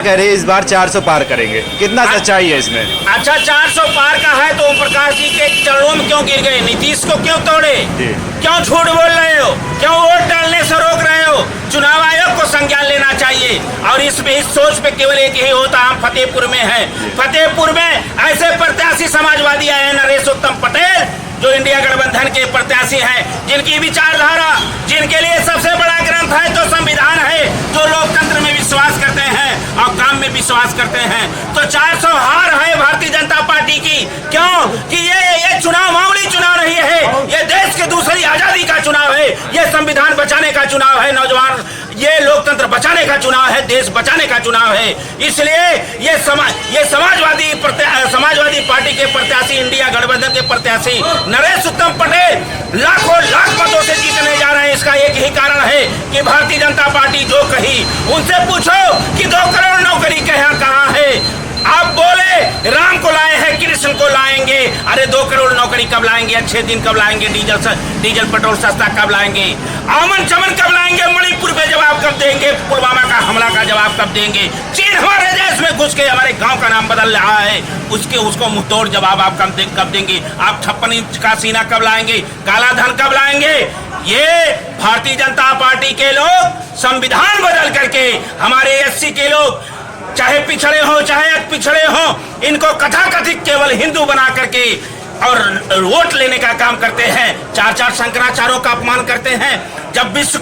कह रहे इस बार 400 पार करेंगे, कितना सच्चाई है इसमें? अच्छा 400 पार का है तो ओम प्रकाश जी के चरणों में क्यों गिर गए? नीतीश को क्यों तोड़े? क्यों झूठ बोल रहे हो? क्यों वोट डालने से रोक रहे हो? चुनाव आयोग को संज्ञान लेना चाहिए। और इस सोच पे केवल एक ही होता, हम फतेहपुर में हैं। फतेहपुर में ऐसे प्रत्याशी समाजवादी आए हैं, नरेश उत्तम पटेल जो इंडिया गठबंधन के प्रत्याशी हैं, जिनकी विचारधारा, जिनके लिए सबसे बड़ा ग्रंथ है तो संविधान है, जो लोकतंत्र में विश्वास करते हैं और काम में विश्वास करते हैं। तो 400 हार है भारतीय जनता पार्टी की। क्यों कि ये चुनाव मामूली चुनाव नहीं है, ये देश के दूसरी आजादी का चुनाव है, ये संविधान बचाने का चुनाव है, नौजवान ये लोकतंत्र बचाने का चुनाव है, देश बचाने का चुनाव है। इसलिए ये समाजवादी पार्टी के प्रत्याशी, इंडिया गठबंधन के प्रत्याशी नरेश उत्तम पटेल लाखों लाख मतों से जीतने जा रहे हैं। इसका एक ही कारण है कि भारतीय जनता पार्टी जो कही, उनसे पूछो कि 2 करोड़ नौकरी कहाँ है? आप बोले राम को लाए हैं, कृष्ण को लाएंगे। अरे 2 करोड़ नौकरी कब लाएंगे? अच्छे दिन कब लाएंगे? डीजल पेट्रोल सस्ता कब लाएंगे? आमन चमन कब लाएंगे? मणिपुर पे जवाब कब देंगे? पुलवामा का हमला का जवाब कब देंगे? चीन हमारे देश में घुस के हमारे गांव का नाम बदल रहा है, उसको मुंहतोड़ जवाब आप कब देंगे? आप 56 इंच का सीना कब लाएंगे? काला धन कब लाएंगे? ये भारतीय जनता पार्टी के लोग संविधान बदल करके हमारे SC के लोग, चाहे पिछड़े हो चाहे अति पिछड़े हो, इनको कथाकथित केवल हिंदू बना करके और वोट लेने का काम करते हैं। 4 शंकराचार्यों का अपमान करते हैं। जब विश्व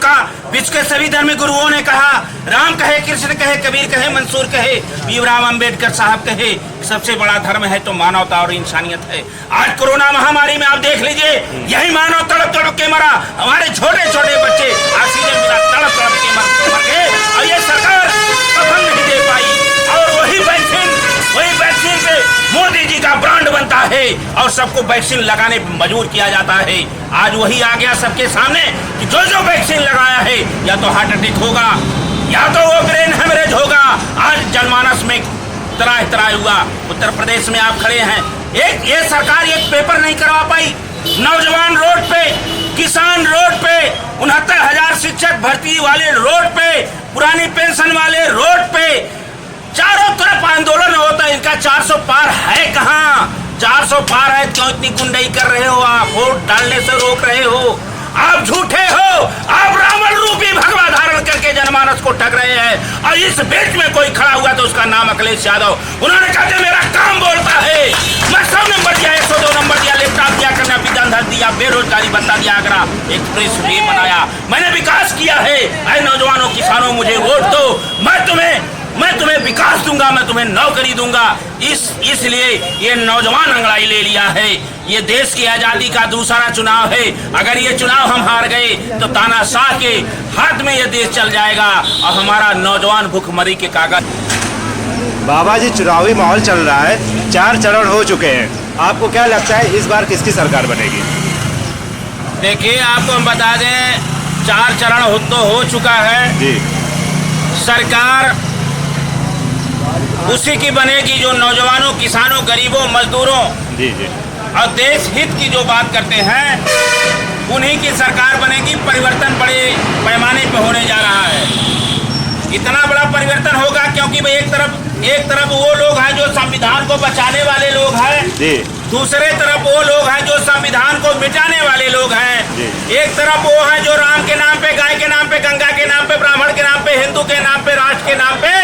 के सभी धर्म गुरुओं ने कहा, राम कहे, कृष्ण कहे, कबीर कहे, मंसूर कहे, भीमराव अंबेडकर साहब कहे, सबसे बड़ा धर्म है तो मानवता और इंसानियत है। आज कोरोना महामारी में आप देख लीजिए, यही मानव तड़प तड़प के मरा। हमारे छोटे छोटे बच्चे ऑक्सीजन बिना तड़प तड़प के मर गए और ये सरकार कफन नहीं दे पाई। और वही वैक्सीन पे मोदी जी का ब्रांड बनता है और सबको वैक्सीन लगाने पर मजबूर किया जाता है। आज वही आ गया सबके सामने कि जो वैक्सीन लगाया है या तो हार्ट अटैक होगा या तो वो ब्रेन हेमरेज होगा। आज जनमानस में त्राह हुआ। उत्तर प्रदेश में आप खड़े हैं, ये सरकार एक पेपर नहीं करवा पाई। नौजवान रोड पे, किसान रोड पे, 69,000 शिक्षक भर्ती वाले रोड पे, पुरानी पेंशन वाले रोड पे, चारों तरफ आंदोलन होता है। इनका 400 पार है कहाँ? 400 पार है, क्यों इतनी गुंडाई कर रहे हो? आप वोट डालने से रोक रहे हो, आप झूठे हो, आप रावण रूपी भगवा धारण करके जनमानस को ठग रहे हैं। और इस बीच में कोई खड़ा हुआ तो उसका नाम अखिलेश यादव। उन्होंने कहा मेरा काम बोलता है, मैं 100 नंबर दिया, 102 नंबर दिया, लैपटॉप दिया, करना विधान धर दिया, बेरोजगारी भत्ता दिया, आगरा एक्सप्रेस वे बनाया, मैंने विकास किया है। अरे नौजवानों, किसानों, मुझे वोट दो, मैं तुम्हें विकास दूंगा, मैं तुम्हें नौकरी दूंगा। इसलिए ये नौजवान अंगड़ाई ले लिया है। ये देश की आजादी का दूसरा चुनाव है। अगर ये चुनाव हम हार गए तो तानाशाह के हाथ में ये देश चल जाएगा और हमारा नौजवान भूखमरी के कागज। बाबा जी, चुनावी माहौल चल रहा है, 4 चरण हो चुके हैं, आपको क्या लगता है इस बार किसकी सरकार बनेगी? देखिए, आपको हम बता दें, 4 चरण तो हो चुका है जी। सरकार उसी की बनेगी जो नौजवानों, किसानों, गरीबों, मजदूरों जी और देश हित की जो बात करते हैं, उन्हीं की सरकार बनेगी। परिवर्तन बड़े पैमाने पे होने जा रहा है। इतना बड़ा परिवर्तन होगा क्योंकि भाई एक तरफ वो लोग हैं जो संविधान को बचाने वाले लोग हैं, दूसरे तरफ वो लोग हैं जो संविधान को मिटाने वाले लोग हैं। एक तरफ वो हैं जो राम के नाम पे, गाय के नाम पे, गंगा के नाम पे, ब्राह्मण के नाम पे, हिंदू के नाम पे, राष्ट्र के नाम पे,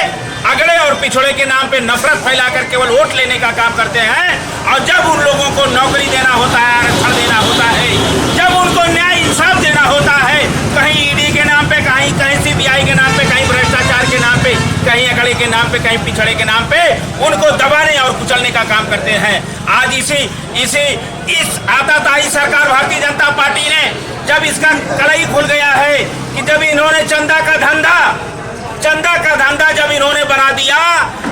अगड़े और पिछड़े के नाम पे नफरत फैलाकर केवल वोट लेने का काम करते हैं। और जब उन लोगों को नौकरी देना होता है, आरक्षण देना होता है, जब उनको न्याय इंसाफ देना होता है, कहीं ईडी के नाम पे, कहीं CBI के नाम पे, कहीं भ्रष्टाचार के नाम पे, कहीं अगड़े के नाम पे, कहीं पिछड़े के नाम पे, उनको दबाने और कुचलने का काम करते हैं। आज इस आताताई सरकार भारतीय जनता पार्टी ने जब इसका कलई खुल गया है कि जब इन्होंने चंदा का धंधा जब इन्होंने बना दिया,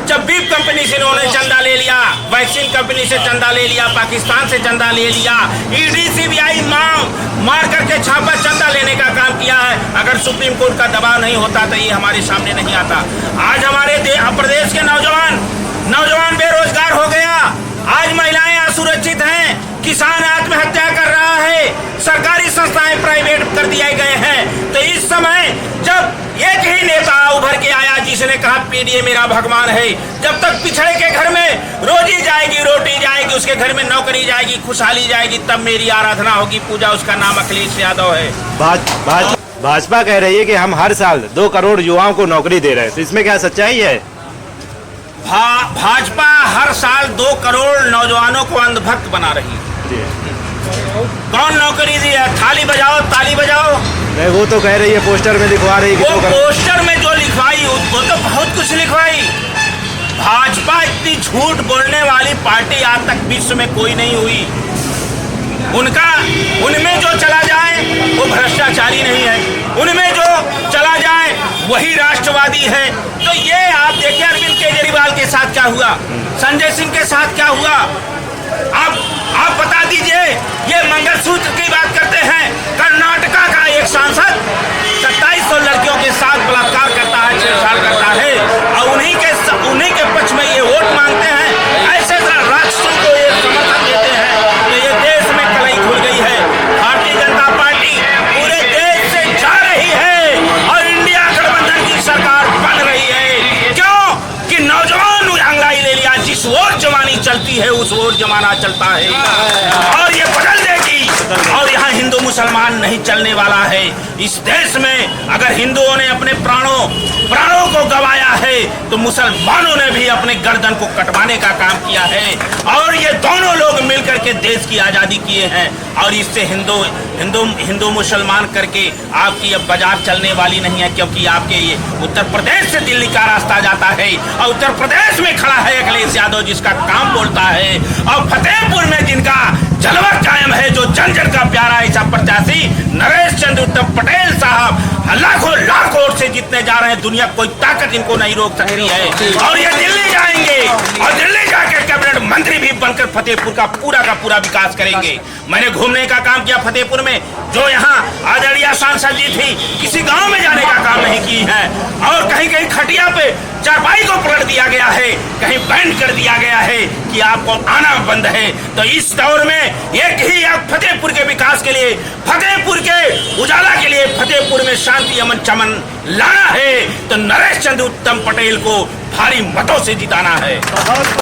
जब बीफ कंपनी से इन्होंने चंदा ले लिया, वैक्सीन कंपनी से चंदा ले लिया, पाकिस्तान से चंदा ले लिया, ईडी CBI मार करके छापा चंदा लेने का काम किया है। अगर सुप्रीम कोर्ट का दबाव नहीं होता तो ये हमारे सामने नहीं आता। आज हमारे प्रदेश के नौजवान बेरोजगार हो गया। आज महिलाएं असुरक्षित हैं, किसान आत्महत्या कर रहा है, सरकारी संस्थाएं प्राइवेट कर दिए गए हैं। तो इस समय जब एक ही नेता उभर के आया जिसने कहा पीडीए मेरा भगवान है। जब तक पिछड़े के घर में रोजी जाएगी, रोटी जाएगी, उसके घर में नौकरी जाएगी, खुशहाली जाएगी, तब मेरी आराधना होगी, पूजा। उसका नाम अखिलेश यादव है। भाजपा कह रही है कि हम हर साल 2 करोड़ युवाओं को नौकरी दे रहे हैं, तो इसमें क्या सच्चाई है? भाजपा हर साल 2 करोड़ नौजवानों को अंधभक्त बना रही है। कौन नौकरी दी है? थाली बजाओ, ताली बजाओ। नहीं, वो तो कह रही है, पोस्टर में दिखवा रही है। वो पोस्टर में जो लिखवाई वो तो बहुत कुछ लिखवाई। भाजपा इतनी झूठ बोलने वाली पार्टी आज तक विश्व में कोई नहीं हुई। उनमें जो चला जाए वो भ्रष्टाचारी नहीं है, उनमें जो चला जाए वही राष्ट्रवादी है। तो ये आप देखिए अरविंद केजरीवाल के साथ क्या हुआ, संजय सिंह के साथ क्या हुआ। आप बता दीजिए। ये मंगलसूत्र की बात करते हैं। कर्नाटका का एक सांसद 2700 लड़कियों के साथ बलात्कार करता है, छेड़छाड़ करता है, और उन्हीं के पक्ष में ये वोट मांगते हैं। ऐसे राष्ट्रों को ये समर्थन देते हैं। तो ये देश में कलई खुल गई है। भारतीय जनता पार्टी पूरे देश से जा रही है और इंडिया गठबंधन की सरकार बन रही है। क्यों? कि नौजवान अंगड़ाई ले लिया। जिस ओर जवानी चलती है उस ओर जमाना चलता है, और ये बदल देगी। और यहाँ हिंदू मुसलमान नहीं चलने वाला है। इस देश में अगर हिंदुओं ने अपने प्राणों को गंवाया है, तो मुसलमानों ने भी अपने गर्दन को कटवाने का काम किया है। और ये दोनों लोग मिलकर के देश की आजादी किए हैं। और इससे हिंदू मुसलमान करके आपकी अब बाजार चलने वाली नहीं है, क्योंकि आपके ये उत्तर प्रदेश से दिल्ली का रास्ता जाता है, और उत्तर प्रदेश में खड़ा है अखिलेश यादव जिसका काम बोलता है, और फतेहपुर में जिनका जलवा कायम है, जो जन जन का प्यारा ऐसा प्रत्याशी नरेश चंद्र उत्तम पटेल साहब लाखों लाख वोट से जीतने जा रहे हैं। दुनिया कोई ताकत इनको नहीं रोक सकती है। और ये दिल्ली जाएंगे और दिल्ली जाकर कैबिनेट मंत्री भी बनकर फतेहपुर का पूरा विकास करेंगे। मैंने घूमने का काम किया फतेहपुर में। जो यहाँ आदरणीय सांसद जी थी, किसी गांव में जाने का काम नहीं की है, और कहीं कहीं खटिया पे चारपाई को पलट दिया गया है, कहीं बैंड कर दिया गया है कि आपको आना बंद है। तो इस दौर में एक ही फतेहपुर के विकास के लिए, फतेहपुर के उजाला के लिए, फतेहपुर में शांति अमन चमन लाना है, तो नरेश चंद्र उत्तम पटेल को भारी मतों से जिताना है।